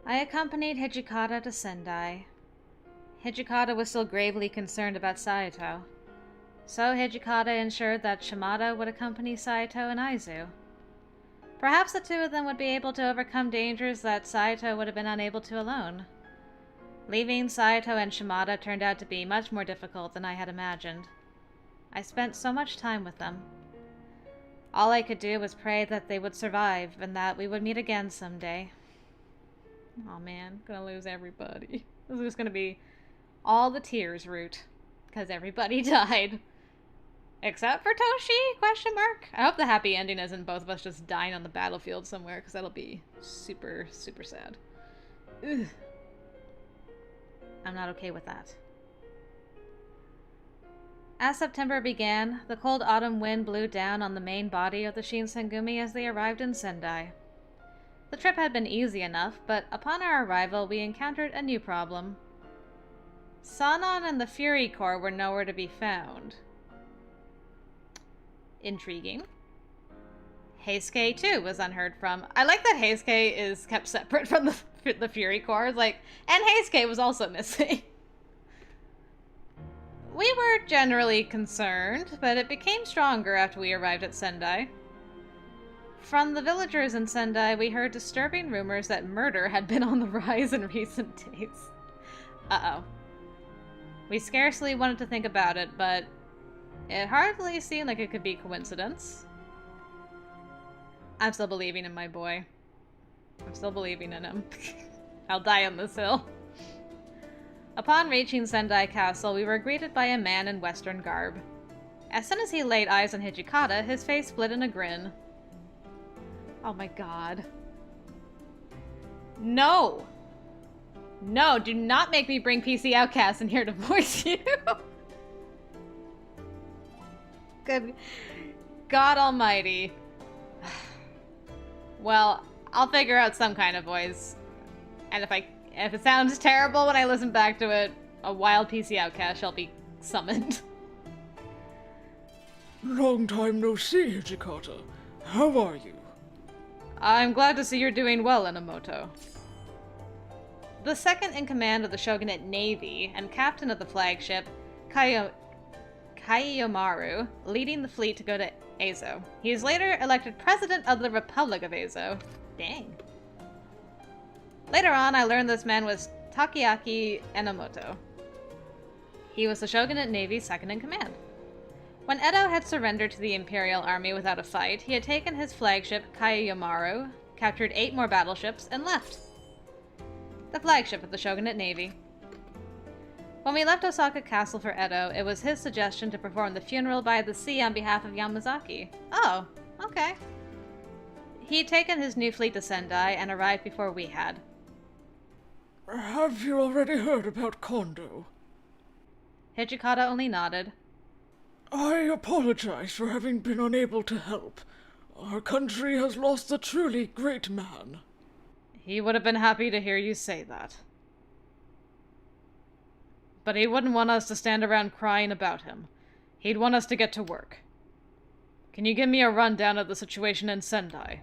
I accompanied Hijikata to Sendai. Hijikata was still gravely concerned about Saito, so Hijikata ensured that Shimada would accompany Saito and Aizu. Perhaps the two of them would be able to overcome dangers that Saito would have been unable to alone. Leaving Saito and Shimada turned out to be much more difficult than I had imagined. I spent so much time with them. All I could do was pray that they would survive and that we would meet again someday. Oh man, gonna lose everybody. This is just gonna be all the tears route, because everybody died. Except for Toshi? Question mark. I hope the happy ending isn't both of us just dying on the battlefield somewhere, because that'll be super, super sad. Ugh. I'm not okay with that. As September began, the cold autumn wind blew down on the main body of the Shinsengumi as they arrived in Sendai. The trip had been easy enough, but upon our arrival we encountered a new problem. Sanon and the Fury Corps were nowhere to be found. Intriguing. Heisuke, too, was unheard from. I like that Heisuke is kept separate from the Fury Corps. Like, and Heisuke was also missing. We were generally concerned, but it became stronger after we arrived at Sendai. From the villagers in Sendai, we heard disturbing rumors that murder had been on the rise in recent days. Uh-oh. We scarcely wanted to think about it, but it hardly seemed like it could be coincidence. I'm still believing in my boy. I'm still believing in him. I'll die on this hill. Upon reaching Sendai Castle, we were greeted by a man in Western garb. As soon as he laid eyes on Hijikata, his face split in a grin. Oh my god. No! No, do not make me bring PC Outcast in here to voice you! Good God almighty. Well, I'll figure out some kind of voice. And if it sounds terrible when I listen back to it, a wild PC Outcast shall be summoned. Long time no see, Hijikata. How are you? I'm glad to see you're doing well, Inamoto. The second in command of the Shogunate Navy and captain of the flagship, Kaiyomaru, leading the fleet to go to Ezo. He is later elected president of the Republic of Ezo. Dang. Later on, I learned this man was Takeaki Enomoto. He was the Shogunate Navy's second in command. When Edo had surrendered to the Imperial Army without a fight, he had taken his flagship, Kaiyomaru, captured 8 more battleships, and left. The flagship of the Shogunate Navy. When we left Osaka Castle for Edo, it was his suggestion to perform the funeral by the sea on behalf of Yamazaki. Oh, okay. He'd taken his new fleet to Sendai and arrived before we had. Have you already heard about Kondo? Hijikata only nodded. I apologize for having been unable to help. Our country has lost a truly great man. He would have been happy to hear you say that. But he wouldn't want us to stand around crying about him. He'd want us to get to work. Can you give me a rundown of the situation in Sendai?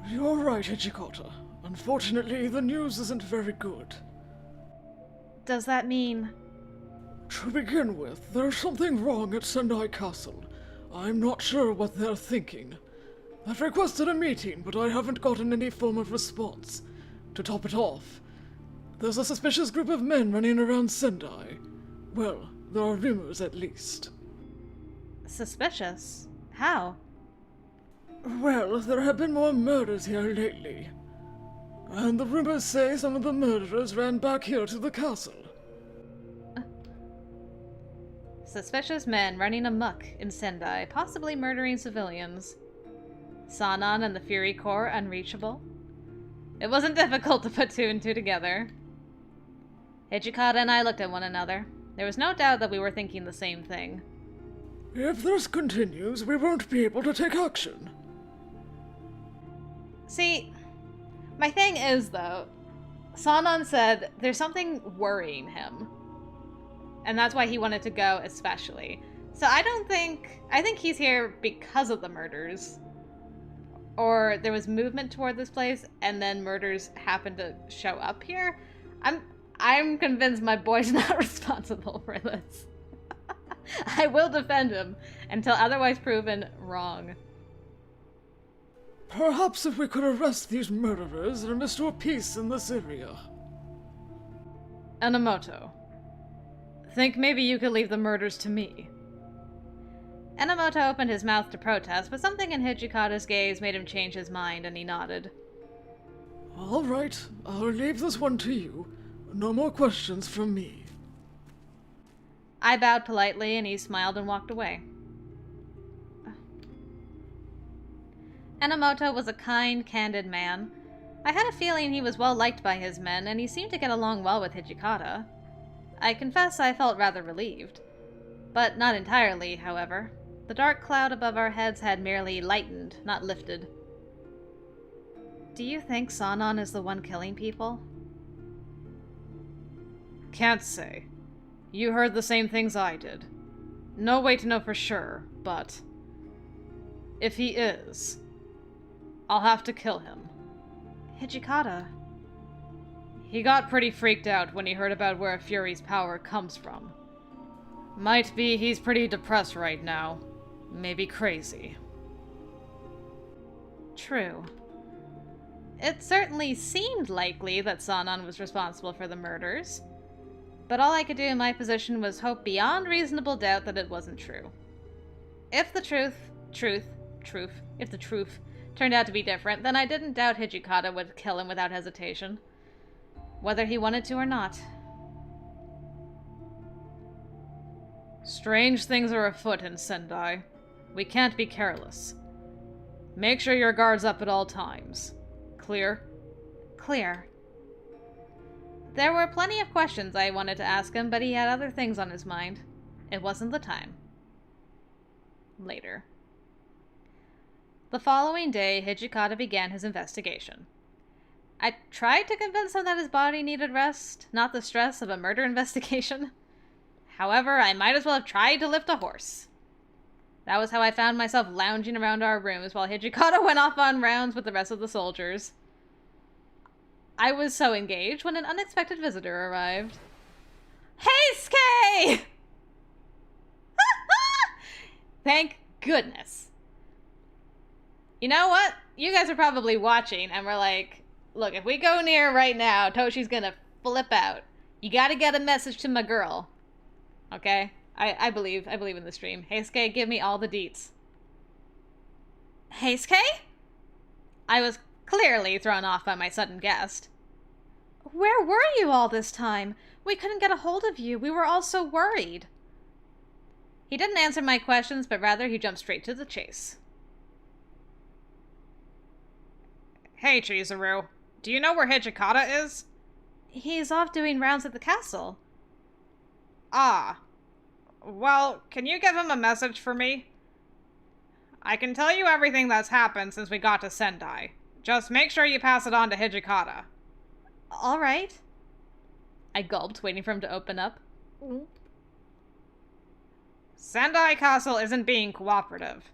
You're right, Hijikata. Unfortunately, the news isn't very good. Does that mean... To begin with, there's something wrong at Sendai Castle. I'm not sure what they're thinking. I've requested a meeting, but I haven't gotten any form of response. To top it off, there's a suspicious group of men running around Sendai. Well, there are rumors at least. Suspicious? How? Well, there have been more murders here lately. And the rumors say some of the murderers ran back here to the castle. Suspicious men running amok in Sendai, possibly murdering civilians. Sanon and the Fury Corps unreachable. It wasn't difficult to put 2 and 2 together. Hijikata and I looked at one another. There was no doubt that we were thinking the same thing. If this continues, we won't be able to take action. See, my thing is, though, Sanon said there's something worrying him. And that's why he wanted to go especially. So I think he's here because of the murders. or there was movement toward this place, and then murders happened to show up here. I'm convinced my boy's not responsible for this. I will defend him until otherwise proven wrong. Perhaps if we could arrest these murderers and restore peace in this area. Enomoto, think maybe you could leave the murders to me. Enomoto opened his mouth to protest, but something in Hijikata's gaze made him change his mind, and he nodded. All right, I'll leave this one to you. No more questions from me. I bowed politely, and he smiled and walked away. Enomoto was a kind, candid man. I had a feeling he was well liked by his men, and he seemed to get along well with Hijikata. I confess I felt rather relieved. But not entirely, however. The dark cloud above our heads had merely lightened, not lifted. Do you think Sanon is the one killing people? Can't say. You heard the same things I did. No way to know for sure, but if he is, I'll have to kill him. Hijikata. He got pretty freaked out when he heard about where a fury's power comes from. Might be he's pretty depressed right now. Maybe crazy. True. It certainly seemed likely that Sanon was responsible for the murders, but all I could do in my position was hope beyond reasonable doubt that it wasn't true. If the truth turned out to be different, then I didn't doubt Hijikata would kill him without hesitation, whether he wanted to or not. Strange things are afoot in Sendai. We can't be careless. Make sure your guard's up at all times. Clear? Clear. There were plenty of questions I wanted to ask him, but he had other things on his mind. It wasn't the time. Later. The following day, Hijikata began his investigation. I tried to convince him that his body needed rest, not the stress of a murder investigation. However, I might as well have tried to lift a horse. That was how I found myself lounging around our rooms while Hijikata went off on rounds with the rest of the soldiers. I was so engaged when an unexpected visitor arrived. Heisuke! Thank goodness. You know what? You guys are probably watching and we're like, look, if we go near right now, Toshi's gonna flip out. You gotta get a message to my girl. Okay? I believe in the stream. Heisuke, give me all the deets. Heisuke? I was clearly thrown off by my sudden guest. Where were you all this time? We couldn't get a hold of you. We were all so worried. He didn't answer my questions, but rather he jumped straight to the chase. Hey, Chizuru. Do you know where Hijikata is? He's off doing rounds at the castle. Ah. Well, can you give him a message for me? I can tell you everything that's happened since we got to Sendai. Just make sure you pass it on to Hijikata. All right. I gulped, waiting for him to open up. Sendai Castle isn't being cooperative.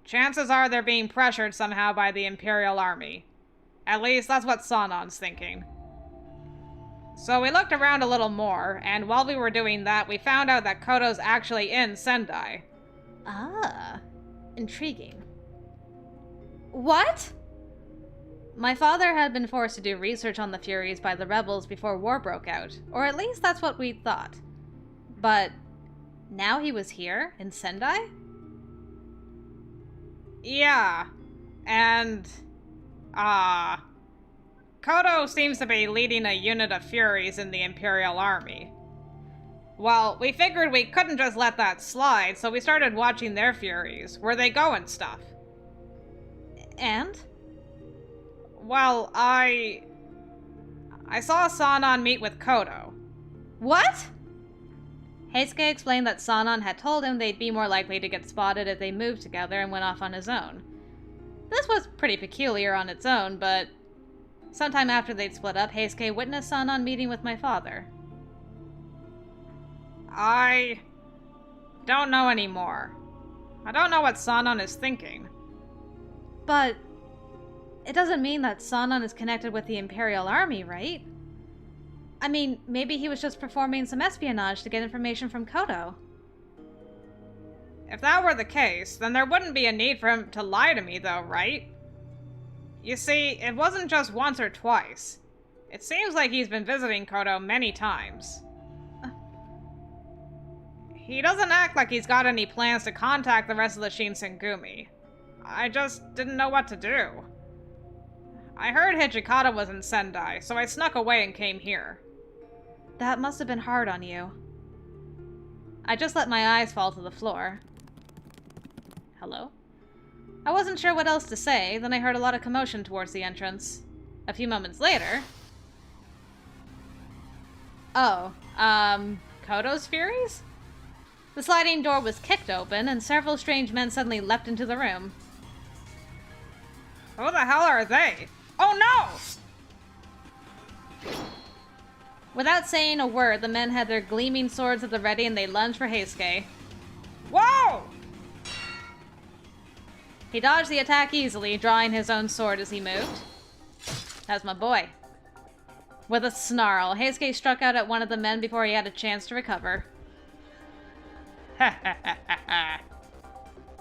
Chances are they're being pressured somehow by the Imperial Army. At least that's what Sanon's thinking. So we looked around a little more, and while we were doing that, we found out that Koto's actually in Sendai. Ah, intriguing. What? My father had been forced to do research on the Furies by the rebels before war broke out, or at least that's what we thought. But now he was here, in Sendai? Yeah, and, Koto seems to be leading a unit of Furies in the Imperial Army. Well, we figured we couldn't just let that slide, so we started watching their Furies, where they go and stuff. And? Well, I saw Sanon meet with Koto. What? Heisuke explained that Sanon had told him they'd be more likely to get spotted if they moved together and went off on his own. This was pretty peculiar on its own, but sometime after they'd split up, Heisuke witnessed Sanon meeting with my father. I don't know anymore. I don't know what Sanon is thinking. But it doesn't mean that Sanan is connected with the Imperial Army, right? I mean, maybe he was just performing some espionage to get information from Kyoto. If that were the case, then there wouldn't be a need for him to lie to me, though, right? You see, it wasn't just once or twice. It seems like he's been visiting Kyoto many times. He doesn't act like he's got any plans to contact the rest of the Shinsengumi. I just didn't know what to do. I heard Hijikata was in Sendai, so I snuck away and came here. That must have been hard on you. I just let my eyes fall to the floor. Hello? I wasn't sure what else to say, then I heard a lot of commotion towards the entrance. A few moments later... Oh, Koto's Furies? The sliding door was kicked open, and several strange men suddenly leapt into the room. Who the hell are they? Oh no! Without saying a word, the men had their gleaming swords at the ready and they lunged for Heisuke. Whoa! He dodged the attack easily, drawing his own sword as he moved. That's my boy. With a snarl, Heisuke struck out at one of the men before he had a chance to recover.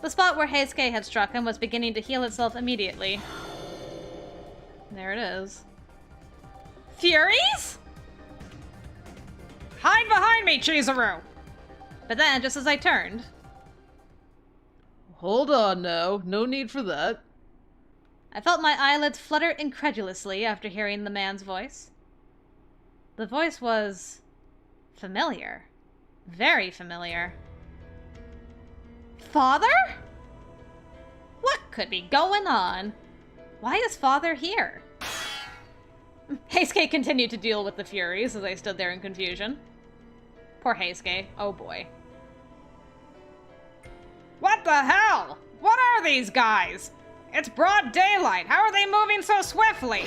The spot where Heisuke had struck him was beginning to heal itself immediately. There it is. Furies? Hide behind me, Chizuru! But then, just as I turned... Hold on now, no need for that. I felt my eyelids flutter incredulously after hearing the man's voice. The voice was... familiar. Very familiar. Father? What could be going on? Why is Father here? Heisuke continued to deal with the Furies as I stood there in confusion. Poor Heisuke. Oh boy. What the hell? What are these guys? It's broad daylight. How are they moving so swiftly?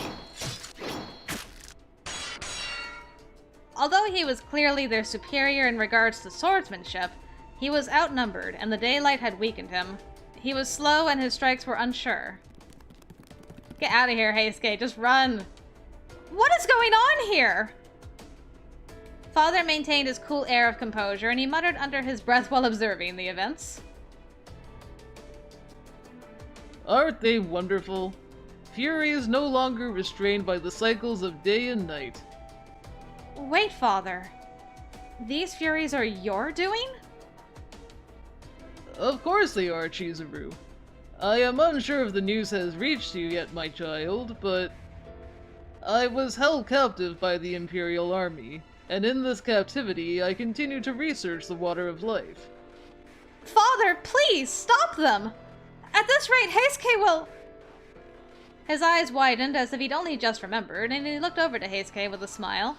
Although he was clearly their superior in regards to swordsmanship, he was outnumbered and the daylight had weakened him. He was slow and his strikes were unsure. Get out of here, Heisuke. Just run. What is going on here? Father maintained his cool air of composure and he muttered under his breath while observing the events. Aren't they wonderful? Fury is no longer restrained by the cycles of day and night. Wait, Father. These Furies are your doing? Of course they are, Chizuru. I am unsure if the news has reached you yet, my child, but... I was held captive by the Imperial Army, and in this captivity I continue to research the Water of Life. Father, please, stop them! At this rate, Heisuke will... His eyes widened as if he'd only just remembered, and he looked over to Heisuke with a smile.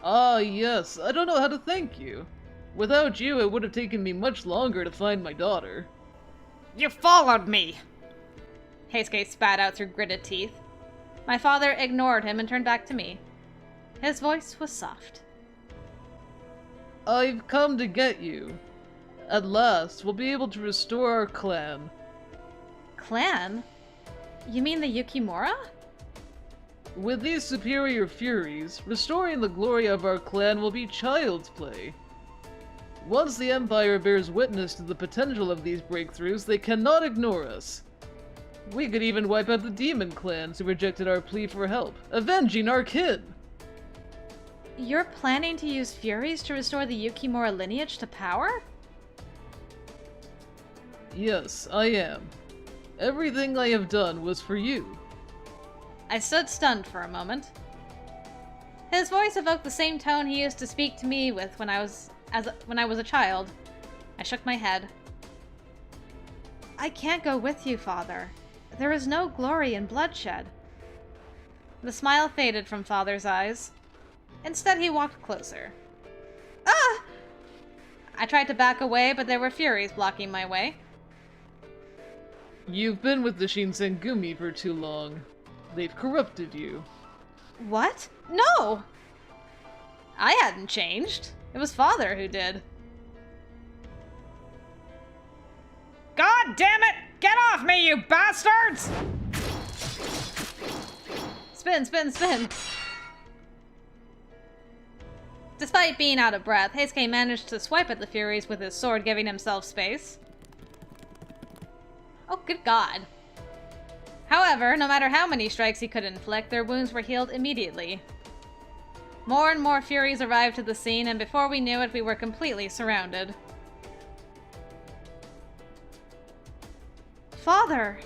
Ah, yes, I don't know how to thank you. Without you, it would have taken me much longer to find my daughter. You followed me! Heisuke spat out through gritted teeth. My father ignored him and turned back to me. His voice was soft. I've come to get you. At last, we'll be able to restore our clan. Clan? You mean the Yukimura? With these superior furies, restoring the glory of our clan will be child's play. Once the Empire bears witness to the potential of these breakthroughs, they cannot ignore us. We could even wipe out the demon clans who rejected our plea for help, avenging our kin! You're planning to use Furies to restore the Yukimura lineage to power? Yes, I am. Everything I have done was for you. I stood stunned for a moment. His voice evoked the same tone he used to speak to me with when I was a child. I shook my head. I can't go with you, Father. There is no glory in bloodshed. The smile faded from Father's eyes. Instead, he walked closer. Ah! I tried to back away, but there were Furies blocking my way. You've been with the Shinsengumi for too long. They've corrupted you. What? No! I hadn't changed. It was Father who did. God damn it! Get off me, you bastards! Spin, spin, spin! Despite being out of breath, Heisuke managed to swipe at the Furies with his sword, giving himself space. Oh, good god. However, no matter how many strikes he could inflict, their wounds were healed immediately. More and more Furies arrived to the scene, and before we knew it, we were completely surrounded. Father!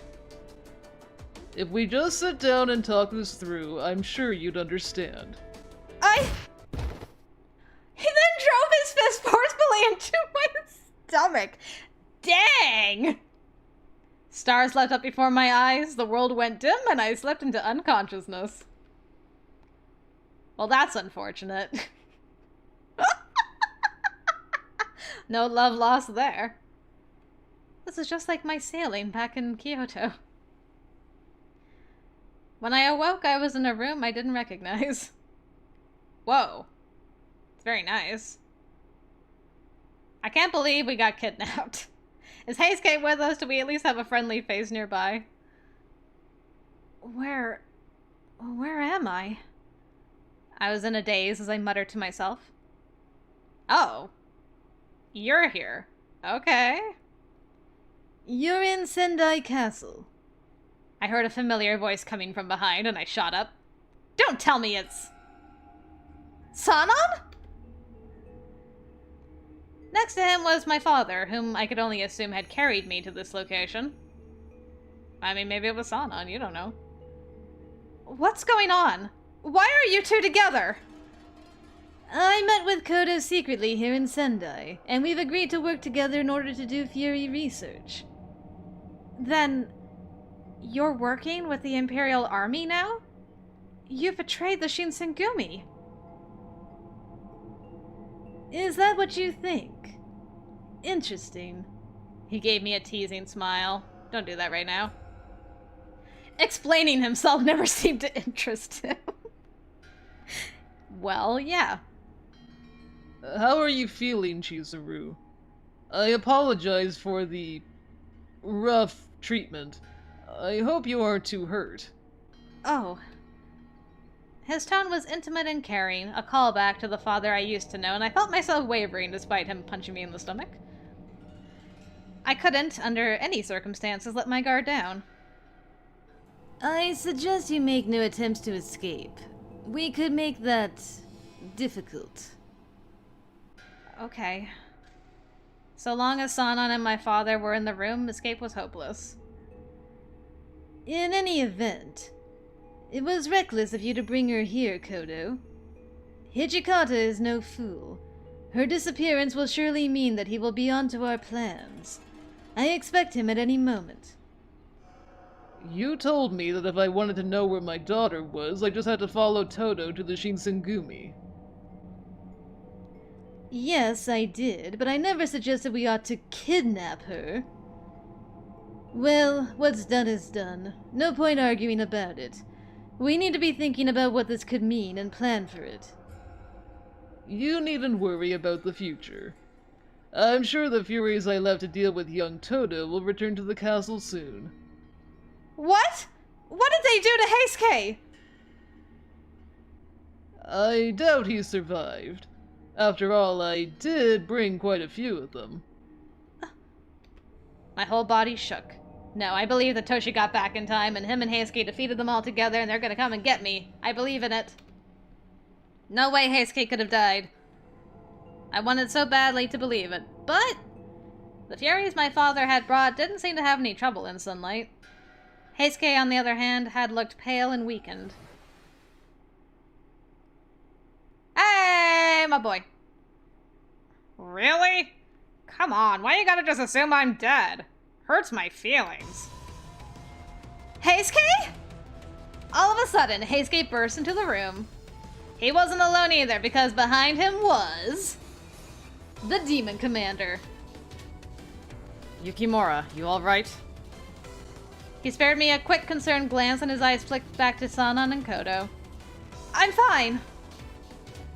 If we just sit down and talk this through, I'm sure you'd understand. He then drove his fist forcefully into my stomach. Dang! Stars leapt up before my eyes, the world went dim, and I slipped into unconsciousness. Well, that's unfortunate. No love lost there. This is just like my sailing back in Kyoto. When I awoke, I was in a room I didn't recognize. Whoa. It's very nice. I can't believe we got kidnapped. Is Heisuke with us? Do we at least have a friendly face nearby? Where am I? I was in a daze as I muttered to myself. Oh. You're here. Okay. You're in Sendai Castle. I heard a familiar voice coming from behind, and I shot up. Don't tell me it's... Sanon? Next to him was my father, whom I could only assume had carried me to this location. I mean, maybe it was Sanon, you don't know. What's going on? Why are you two together? I met with Kodo secretly here in Sendai, and we've agreed to work together in order to do Fury research. Then... you're working with the Imperial Army now? You've betrayed the Shinsengumi. Is that what you think? Interesting. He gave me a teasing smile. Don't do that right now. Explaining himself never seemed to interest him. Well, yeah. How are you feeling, Chizuru? I apologize for the rough treatment. I hope you aren't too hurt. Oh. His tone was intimate and caring, a callback to the father I used to know, and I felt myself wavering despite him punching me in the stomach. I couldn't, under any circumstances, let my guard down. I suggest you make no attempts to escape. We could make that... difficult. Okay. So long as Sanon and my father were in the room, escape was hopeless. In any event, it was reckless of you to bring her here, Kodo. Hijikata is no fool. Her disappearance will surely mean that he will be onto our plans. I expect him at any moment. You told me that if I wanted to know where my daughter was, I just had to follow Todo to the Shinsengumi. Yes, I did, but I never suggested we ought to kidnap her. Well, what's done is done. No point arguing about it. We need to be thinking about what this could mean and plan for it. You needn't worry about the future. I'm sure the Furies I left to deal with young Todo will return to the castle soon. What? What did they do to Heisuke? I doubt he survived. After all, I did bring quite a few of them. My whole body shook. No, I believe that Toshi got back in time, and him and Heisuke defeated them all together, and they're gonna come and get me. I believe in it. No way Heisuke could have died. I wanted so badly to believe it, but... the Furies my father had brought didn't seem to have any trouble in sunlight. Heisuke, on the other hand, had looked pale and weakened. Hey, my boy. Really? Come on, why you gotta just assume I'm dead? Hurts my feelings. Heisuke? All of a sudden, Heisuke burst into the room. He wasn't alone either, because behind him was... the Demon Commander. Yukimura, you alright? He spared me a quick, concerned glance, and his eyes flicked back to Sanon and Kodo. I'm fine.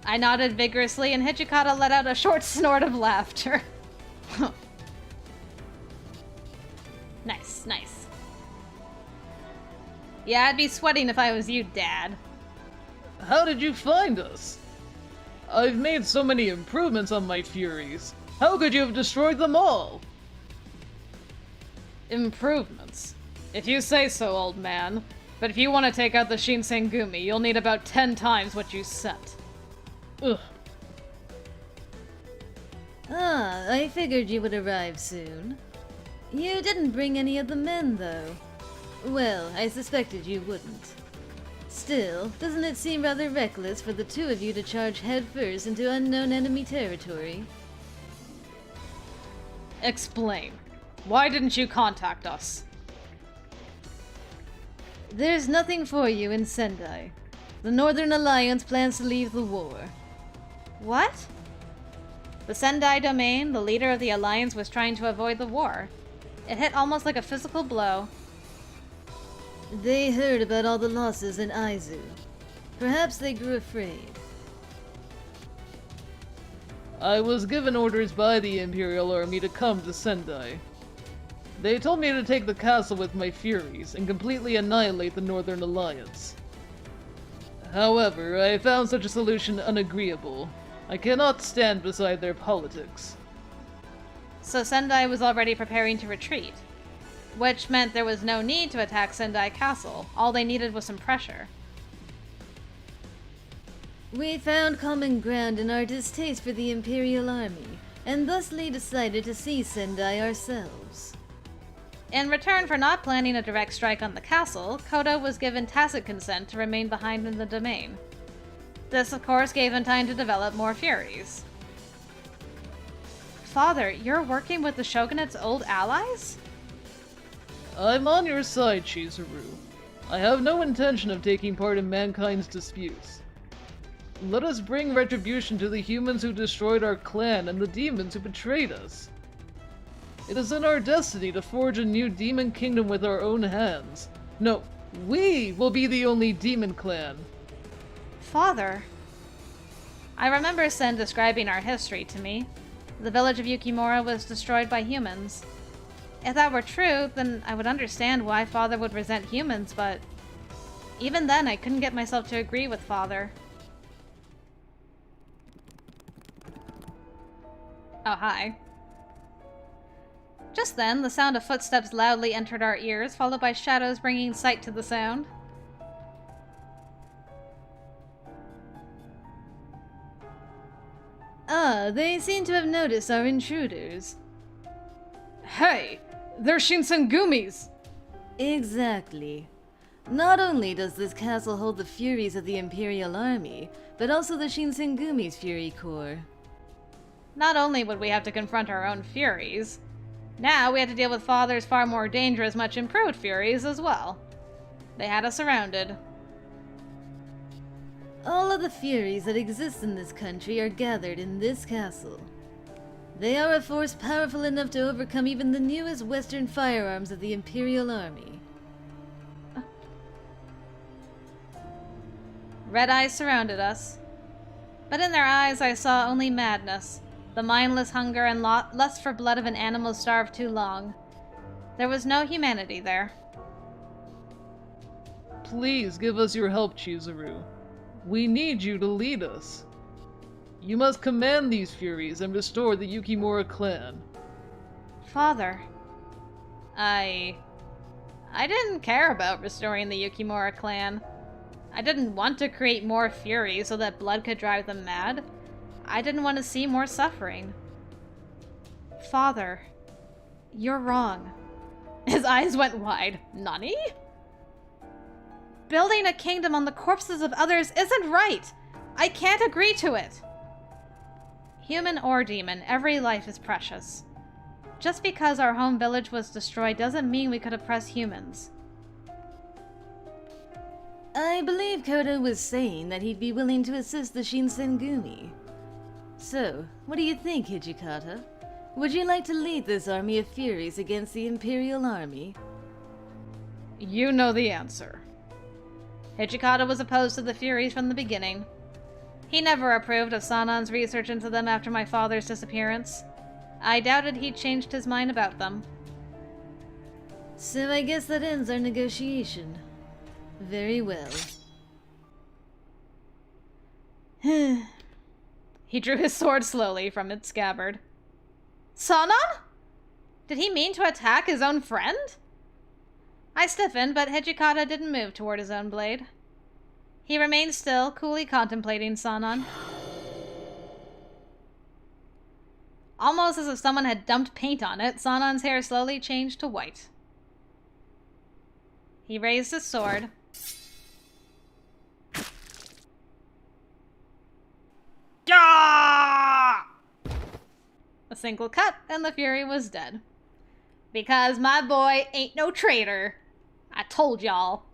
I nodded vigorously, and Hijikata let out a short snort of laughter. Nice, nice. Yeah, I'd be sweating if I was you, Dad. How did you find us? I've made so many improvements on my furies. How could you have destroyed them all? Improvements? If you say so, old man. But if you want to take out the Shinsengumi, you'll need about 10 times what you sent. Ugh. Ah, I figured you would arrive soon. You didn't bring any of the men, though. Well, I suspected you wouldn't. Still, doesn't it seem rather reckless for the two of you to charge headfirst into unknown enemy territory? Explain. Why didn't you contact us? There's nothing for you in Sendai. The Northern Alliance plans to leave the war. What? The Sendai domain, the leader of the Alliance, was trying to avoid the war. It hit almost like a physical blow. They heard about all the losses in Aizu. Perhaps they grew afraid. I was given orders by the Imperial Army to come to Sendai. They told me to take the castle with my furies and completely annihilate the Northern Alliance. However, I found such a solution unagreeable. I cannot stand beside their politics. So Sendai was already preparing to retreat, which meant there was no need to attack Sendai Castle. All they needed was some pressure. We found common ground in our distaste for the Imperial Army, and thusly decided to seize Sendai ourselves. In return for not planning a direct strike on the castle, Kodo was given tacit consent to remain behind in the domain. This, of course, gave him time to develop more furies. Father, you're working with the Shogunate's old allies? I'm on your side, Chizuru. I have no intention of taking part in mankind's disputes. Let us bring retribution to the humans who destroyed our clan and the demons who betrayed us. It is in our destiny to forge a new demon kingdom with our own hands. No, we will be the only demon clan. Father. I remember Sen describing our history to me. The village of Yukimura was destroyed by humans. If that were true, then I would understand why Father would resent humans, but even then I couldn't get myself to agree with Father. Oh, hi. Just then, the sound of footsteps loudly entered our ears, followed by shadows bringing sight to the sound. Ah, they seem to have noticed our intruders. Hey! They're Shinsengumis! Exactly. Not only does this castle hold the furies of the Imperial Army, but also the Shinsengumi's Fury Corps. Not only would we have to confront our own furies, now we had to deal with Father's far more dangerous, much improved furies as well. They had us surrounded. All of the furies that exist in this country are gathered in this castle. They are a force powerful enough to overcome even the newest Western firearms of the Imperial Army. Red eyes surrounded us. But in their eyes I saw only madness, the mindless hunger and lust for blood of an animal starved too long. There was no humanity there. Please give us your help, Chizuru. We need you to lead us. You must command these furies and restore the Yukimura clan. Father, I didn't care about restoring the Yukimura clan. I didn't want to create more fury so that blood could drive them mad. I didn't want to see more suffering. Father, you're wrong. His eyes went wide. Nani? Building a kingdom on the corpses of others isn't right. I can't agree to it. Human or demon, every life is precious. Just because our home village was destroyed doesn't mean we could oppress humans. I believe Kodo was saying that he'd be willing to assist the Shinsengumi. So, what do you think, Hijikata? Would you like to lead this army of furies against the Imperial Army? You know the answer. Hijikata was opposed to the Furies from the beginning. He never approved of Sanon's research into them after my father's disappearance. I doubted he'd changed his mind about them. So I guess that ends our negotiation. Very well. He drew his sword slowly from its scabbard. Sanan? Did he mean to attack his own friend? I stiffened, but Hijikata didn't move toward his own blade. He remained still, coolly contemplating Sanan. Almost as if someone had dumped paint on it, Sanan's hair slowly changed to white. He raised his sword. Gah! A single cut, and the Fury was dead. Because my boy ain't no traitor. I told y'all.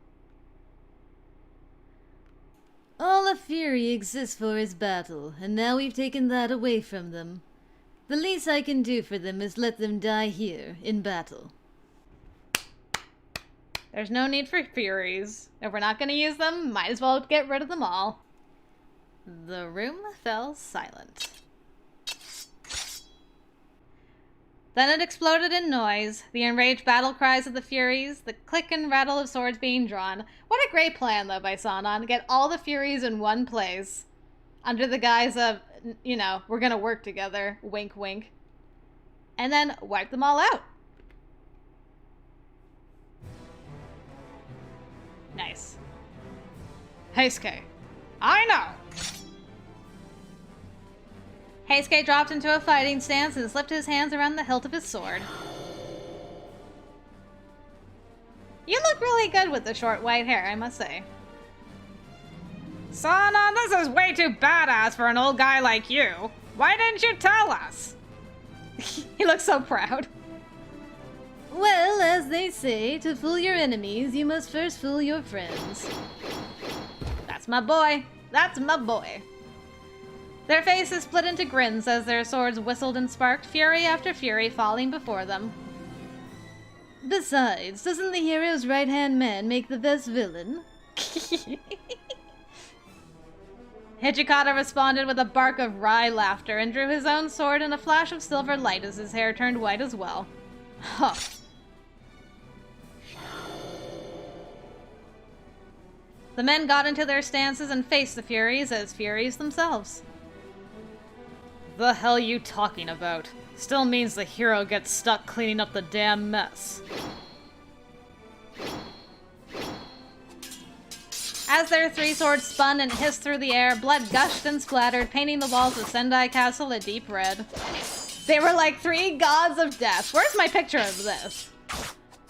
All a Fury exists for is battle, and now we've taken that away from them. The least I can do for them is let them die here, in battle. There's no need for Furies. If we're not going to use them, might as well get rid of them all. The room fell silent. Then it exploded in noise, the enraged battle cries of the Furies, the click and rattle of swords being drawn. What a great plan, though, by Sanan. Get all the Furies in one place. Under the guise of, you know, we're gonna work together. Wink, wink. And then wipe them all out. Nice. Heisuke, I know. Heisuke dropped into a fighting stance and slipped his hands around the hilt of his sword. You look really good with the short white hair, I must say. Sanan, this is way too badass for an old guy like you. Why didn't you tell us? He looks so proud. Well, as they say, to fool your enemies, you must first fool your friends. That's my boy. That's my boy. Their faces split into grins as their swords whistled and sparked, fury after fury falling before them. Besides, doesn't the hero's right-hand man make the best villain? Hijikata responded with a bark of wry laughter and drew his own sword in a flash of silver light as his hair turned white as well. Huh. The men got into their stances and faced the Furies as Furies themselves. The hell you talking about? Still means the hero gets stuck cleaning up the damn mess. As their three swords spun and hissed through the air, blood gushed and splattered, painting the walls of Sendai Castle a deep red. They were like three gods of death. Where's my picture of this?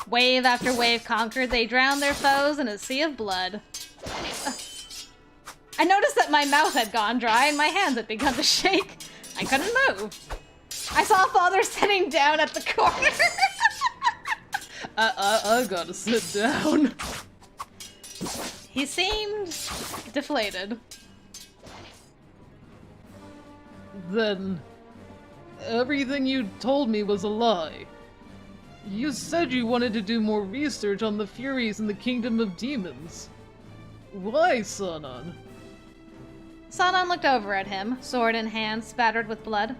Wave after wave conquered, they drowned their foes in a sea of blood. I noticed that my mouth had gone dry and my hands had begun to shake. I couldn't move. I saw Father sitting down at the corner. I gotta sit down. He seemed deflated. Then, everything you told me was a lie. You said you wanted to do more research on the Furies in the Kingdom of Demons. Why, Sanan? Sanan looked over at him, sword in hand, spattered with blood.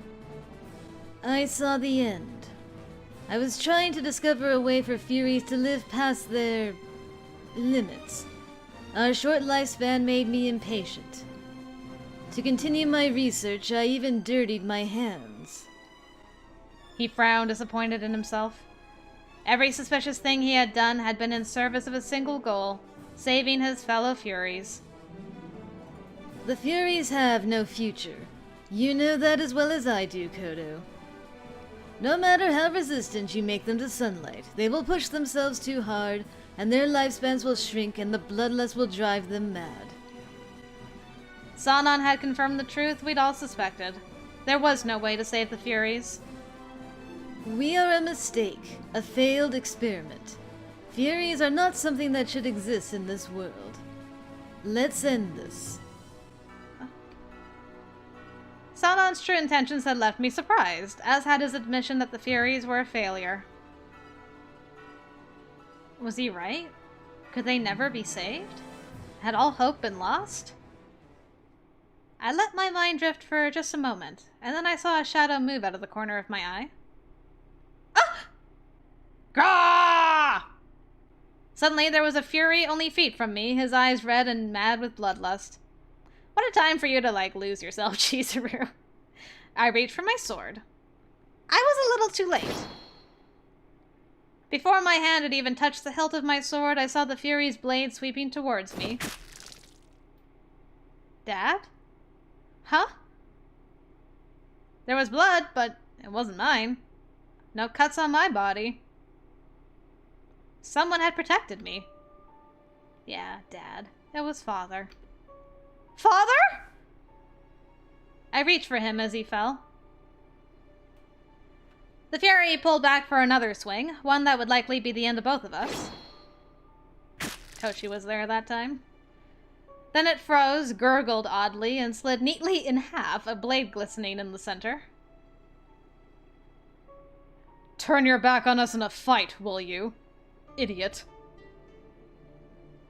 I saw the end. I was trying to discover a way for Furies to live past their limits. Our short lifespan made me impatient. To continue my research, I even dirtied my hands. He frowned, disappointed in himself. Every suspicious thing he had done had been in service of a single goal, saving his fellow Furies. The Furies have no future. You know that as well as I do, Kodo. No matter how resistant you make them to sunlight, they will push themselves too hard, and their lifespans will shrink and the bloodlust will drive them mad. Sanan had confirmed the truth we'd all suspected. There was no way to save the Furies. We are a mistake, a failed experiment. Furies are not something that should exist in this world. Let's end this. Sanan's true intentions had left me surprised, as had his admission that the Furies were a failure. Was he right? Could they never be saved? Had all hope been lost? I let my mind drift for just a moment, and then I saw a shadow move out of the corner of my eye. Ah! Gah! Suddenly, there was a fury only feet from me, his eyes red and mad with bloodlust. What a time for you to, lose yourself, Chizuru. I reached for my sword. I was a little too late. Before my hand had even touched the hilt of my sword, I saw the Fury's blade sweeping towards me. Dad? Huh? There was blood, but it wasn't mine. No cuts on my body. Someone had protected me. Yeah, Dad. It was Father. Father? I reached for him as he fell. The Fury pulled back for another swing, one that would likely be the end of both of us. Toshi was there that time. Then it froze, gurgled oddly, and slid neatly in half, a blade glistening in the center. Turn your back on us in a fight, will you? Idiot.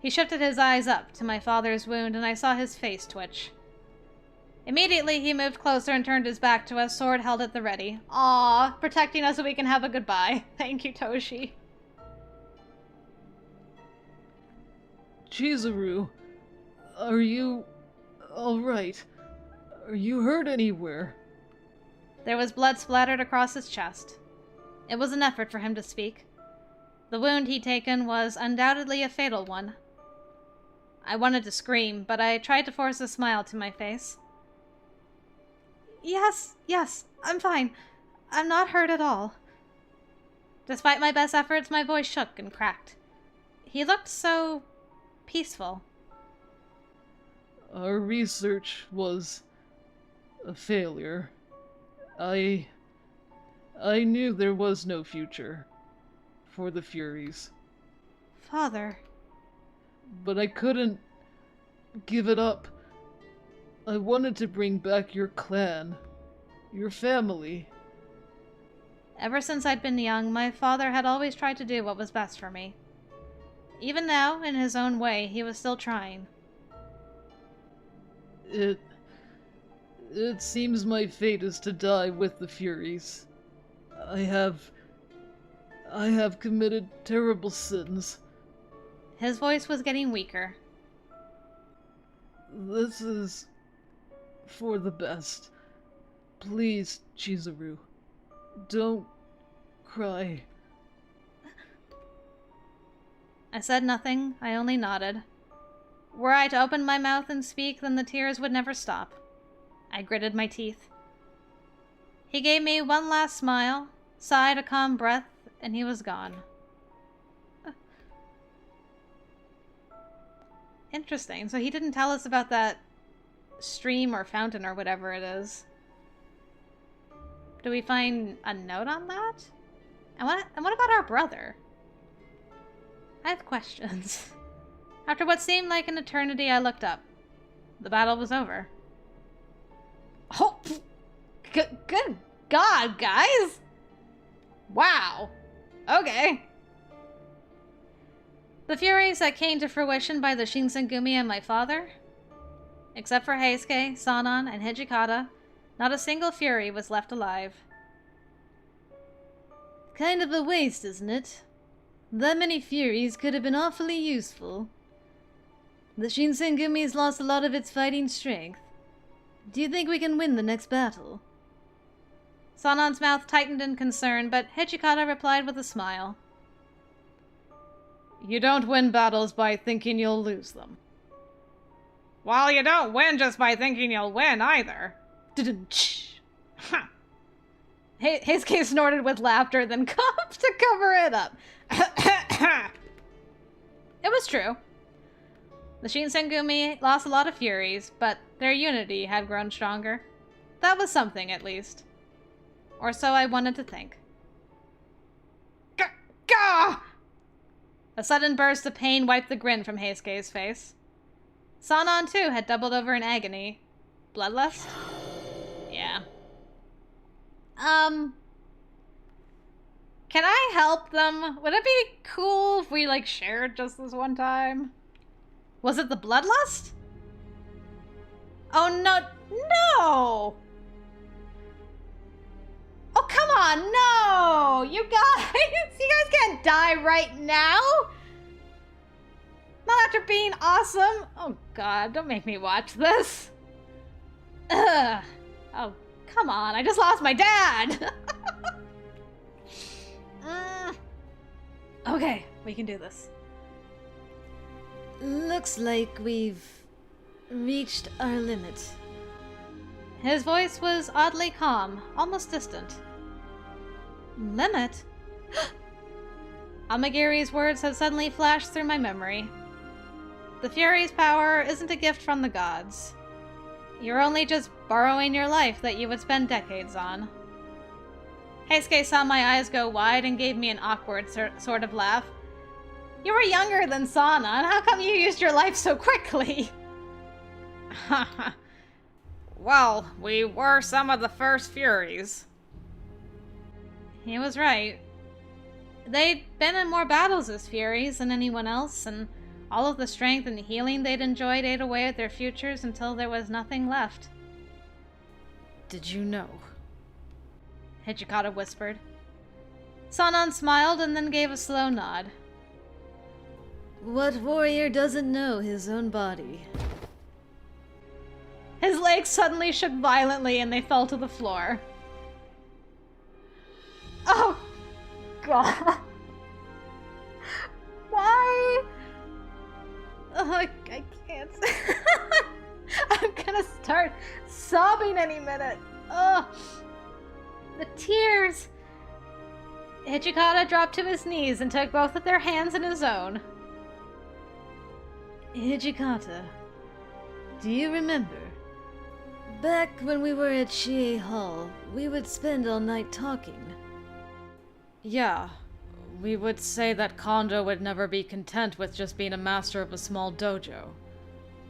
He shifted his eyes up to my father's wound, and I saw his face twitch. Immediately, he moved closer and turned his back to us, sword held at the ready. Aww, protecting us so we can have a goodbye. Thank you, Toshi. Chizuru, are you alright? Are you hurt anywhere? There was blood splattered across his chest. It was an effort for him to speak. The wound he'd taken was undoubtedly a fatal one. I wanted to scream, but I tried to force a smile to my face. Yes, I'm fine. I'm not hurt at all. Despite my best efforts, my voice shook and cracked. He looked so peaceful. Our research was a failure. I knew there was no future for the Furies. Father. But I couldn't give it up. I wanted to bring back your clan, your family. Ever since I'd been young, my father had always tried to do what was best for me. Even now, in his own way, he was still trying. It seems my fate is to die with the Furies. I have committed terrible sins. His voice was getting weaker. This is for the best. Please, Chizuru, don't cry. I said nothing, I only nodded. Were I to open my mouth and speak, then the tears would never stop. I gritted my teeth. He gave me one last smile, sighed a calm breath, and he was gone. Interesting. So he didn't tell us about that stream or fountain or whatever it is. Do we find a note on that? And what about our brother? I have questions. After what seemed like an eternity, I looked up. The battle was over. Oh, good God, guys! Wow. Okay. The furies that came to fruition by the Shinsengumi and my father? Except for Heisuke, Sanan, and Hijikata, not a single fury was left alive. Kind of a waste, isn't it? That many furies could have been awfully useful. The Shinsengumi's lost a lot of its fighting strength. Do you think we can win the next battle? Sanan's mouth tightened in concern, but Hijikata replied with a smile. You don't win battles by thinking you'll lose them. Well, you don't win just by thinking you'll win, either. Heisuke snorted with laughter, then coughed to cover it up. It was true. The Shinsengumi lost a lot of furies, but their unity had grown stronger. That was something, at least. Or so I wanted to think. Gah! A sudden burst of pain wiped the grin from Heisuke's face. Sanan, too, had doubled over in agony. Bloodlust? Yeah. Can I help them? Would it be cool if we, shared just this one time? Was it the bloodlust? Oh, no. No! Oh, come on, no! You guys can't die right now! Not after being awesome! Oh god, don't make me watch this. Ugh. Oh, come on, I just lost my dad! Okay, we can do this. Looks like we've reached our limit. His voice was oddly calm, almost distant. Limit? Amagiri's words had suddenly flashed through my memory. The Furies' power isn't a gift from the gods. You're only just borrowing your life that you would spend decades on. Heisuke saw my eyes go wide and gave me an awkward sort of laugh. You were younger than Sanan. How come you used your life so quickly? Well, we were some of the first Furies. He was right. They'd been in more battles as Furies than anyone else, and all of the strength and healing they'd enjoyed ate away at their futures until there was nothing left. Did you know? Hijikata whispered. Sanan smiled and then gave a slow nod. What warrior doesn't know his own body? His legs suddenly shook violently and they fell to the floor. Oh, God. Why? Oh, I can't. I'm gonna start sobbing any minute. Oh, the tears. Hijikata dropped to his knees and took both of their hands in his own. Hijikata, do you remember? Back when we were at Shie Hall, we would spend all night talking. Yeah, we would say that Kondo would never be content with just being a master of a small dojo.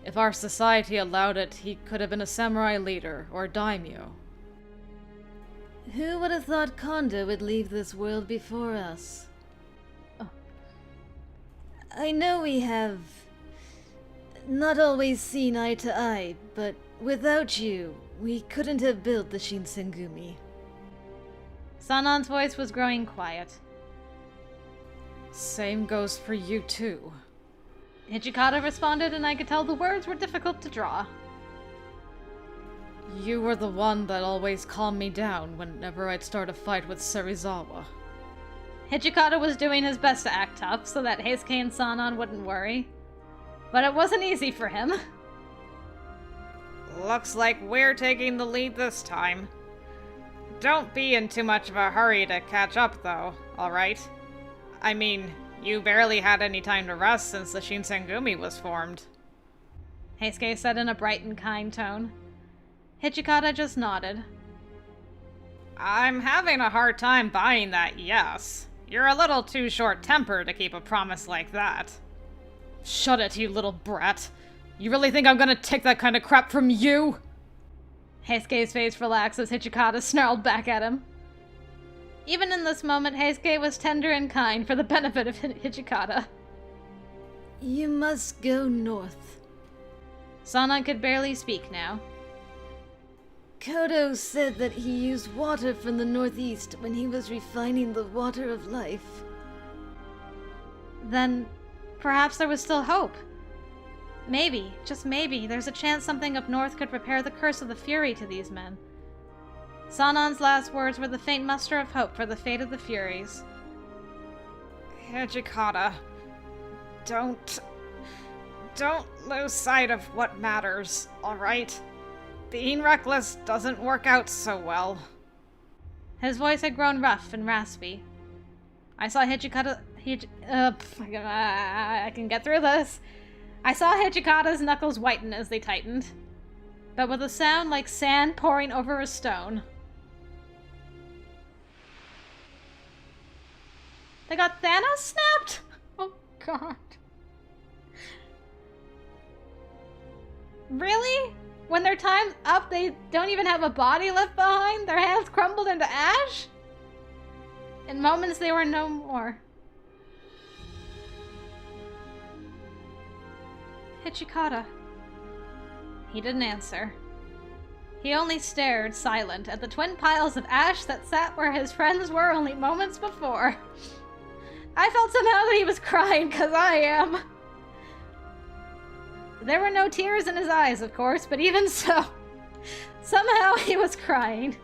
If our society allowed it, he could have been a samurai leader or daimyo. Who would have thought Kondo would leave this world before us? Oh. I know we have not always seen eye to eye, but without you, we couldn't have built the Shinsengumi. Sanan's voice was growing quiet. Same goes for you too. Hijikata responded, and I could tell the words were difficult to draw. You were the one that always calmed me down whenever I'd start a fight with Serizawa. Hijikata was doing his best to act tough so that Heisuke and Sanan wouldn't worry. But it wasn't easy for him. Looks like we're taking the lead this time. Don't be in too much of a hurry to catch up, though, alright? I mean, you barely had any time to rest since the Shinsengumi was formed. Heisuke said in a bright and kind tone. Hijikata just nodded. I'm having a hard time buying that yes. You're a little too short-tempered to keep a promise like that. Shut it, you little brat. You really think I'm gonna take that kind of crap from you? Heisuke's face relaxed as Hijikata snarled back at him. Even in this moment, Heisuke was tender and kind for the benefit of Hijikata. You must go north. Sanan could barely speak now. Kodo said that he used water from the northeast when he was refining the water of life. Then, perhaps there was still hope. Maybe, just maybe, there's a chance something up north could repair the curse of the Fury to these men. Sanan's last words were the faint muster of hope for the fate of the Furies. Hijikata, don't lose sight of what matters, alright? Being reckless doesn't work out so well. His voice had grown rough and raspy. I saw Hijikata... I can get through this. I saw Hijikata's knuckles whiten as they tightened, but with a sound like sand pouring over a stone. They got Thanos snapped? Oh, God. Really? When their time's up, they don't even have a body left behind? Their hands crumbled into ash? In moments, they were no more. Hijikata. He didn't answer. He only stared, silent, at the twin piles of ash that sat where his friends were only moments before. I felt somehow that he was crying, 'cause I am. There were no tears in his eyes, of course, but even so, somehow he was crying.